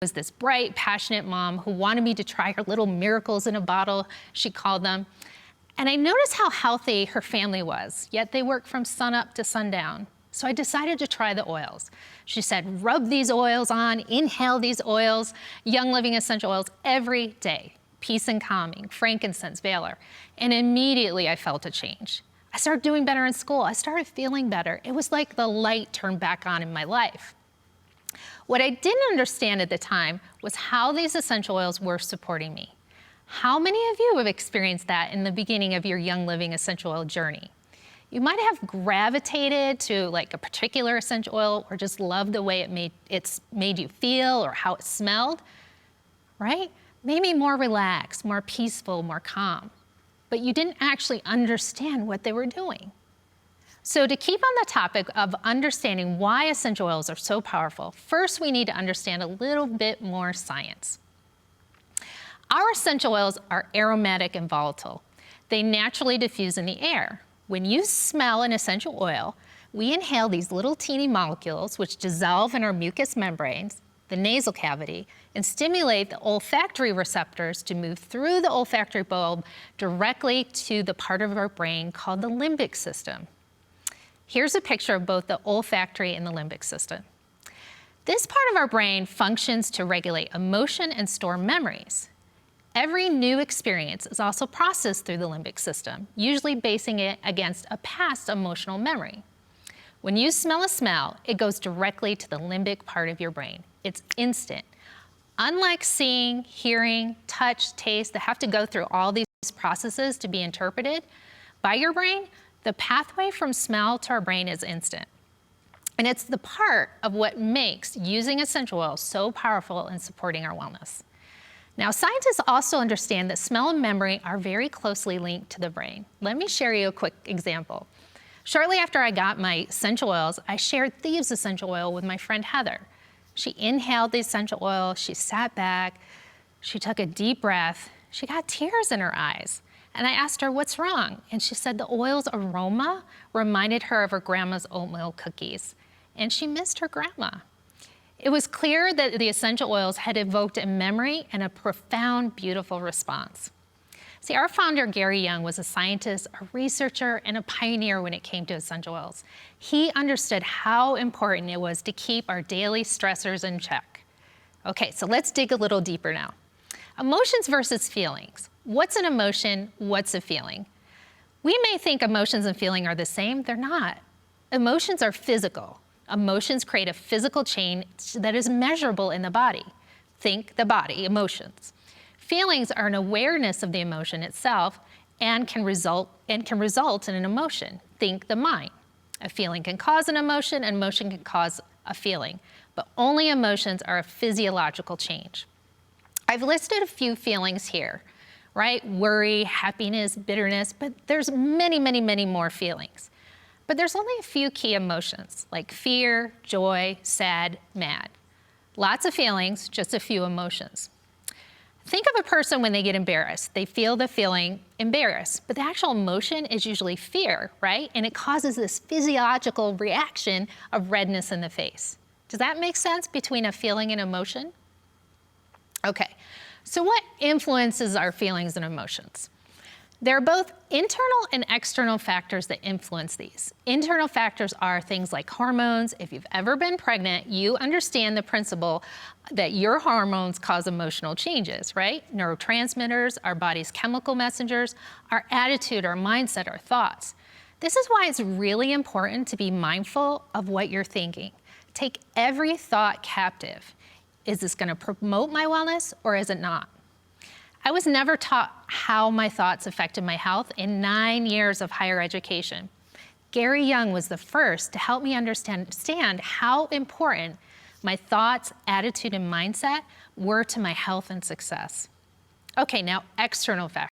was this bright, passionate mom who wanted me to try her little miracles in a bottle, she called them. And I noticed how healthy her family was, yet they worked from sunup to sundown. So I decided to try the oils. She said, rub these oils on, inhale these oils, Young Living essential oils every day. Peace and calming, frankincense, valor. And immediately I felt a change. I started doing better in school. I started feeling better. It was like the light turned back on in my life. What I didn't understand at the time was how these essential oils were supporting me. How many of you have experienced that in the beginning of your Young Living essential oil journey? You might have gravitated to like a particular essential oil or just loved the way it's made you feel or how it smelled, right? Maybe more relaxed, more peaceful, more calm. But you didn't actually understand what they were doing. So to keep on the topic of understanding why essential oils are so powerful, first we need to understand a little bit more science. Our essential oils are aromatic and volatile. They naturally diffuse in the air. When you smell an essential oil, we inhale these little teeny molecules which dissolve in our mucous membranes, the nasal cavity, and stimulate the olfactory receptors to move through the olfactory bulb directly to the part of our brain called the limbic system. Here's a picture of both the olfactory and the limbic system. This part of our brain functions to regulate emotion and store memories. Every new experience is also processed through the limbic system, usually basing it against a past emotional memory. When you smell a smell, it goes directly to the limbic part of your brain. It's instant. Unlike seeing, hearing, touch, taste that have to go through all these processes to be interpreted by your brain, the pathway from smell to our brain is instant. And it's the part of what makes using essential oils so powerful in supporting our wellness. Now, scientists also understand that smell and memory are very closely linked to the brain. Let me share you a quick example. Shortly after I got my essential oils, I shared Thieves essential oil with my friend Heather. She inhaled the essential oil, she sat back, she took a deep breath, she got tears in her eyes. And I asked her, what's wrong? And she said the oil's aroma reminded her of her grandma's oatmeal cookies. And she missed her grandma. It was clear that the essential oils had evoked a memory and a profound, beautiful response. See, our founder, Gary Young, was a scientist, a researcher, and a pioneer when it came to essential oils. He understood how important it was to keep our daily stressors in check. Okay, so let's dig a little deeper now. Emotions versus feelings. What's an emotion? What's a feeling? We may think emotions and feeling are the same. They're not. Emotions are physical. Emotions create a physical change that is measurable in the body. Think the body, emotions. Feelings are an awareness of the emotion itself and can result in an emotion. Think the mind. A feeling can cause an emotion, an emotion can cause a feeling, but only emotions are a physiological change. I've listed a few feelings here, right? Worry, happiness, bitterness, but there's many, many, many more feelings. But there's only a few key emotions, like fear, joy, sad, mad. Lots of feelings, just a few emotions. Think of a person when they get embarrassed. They feel the feeling embarrassed, but the actual emotion is usually fear, right? And it causes this physiological reaction of redness in the face. Does that make sense between a feeling and emotion? Okay, so what influences our feelings and emotions? There are both internal and external factors that influence these. Internal factors are things like hormones. If you've ever been pregnant, you understand the principle that your hormones cause emotional changes, right? Neurotransmitters, our body's chemical messengers, our attitude, our mindset, our thoughts. This is why it's really important to be mindful of what you're thinking. Take every thought captive. Is this going to promote my wellness or is it not? I was never taught how my thoughts affected my health in 9 years of higher education. Gary Young was the first to help me understand how important my thoughts, attitude, and mindset were to my health and success. Okay, now external factors.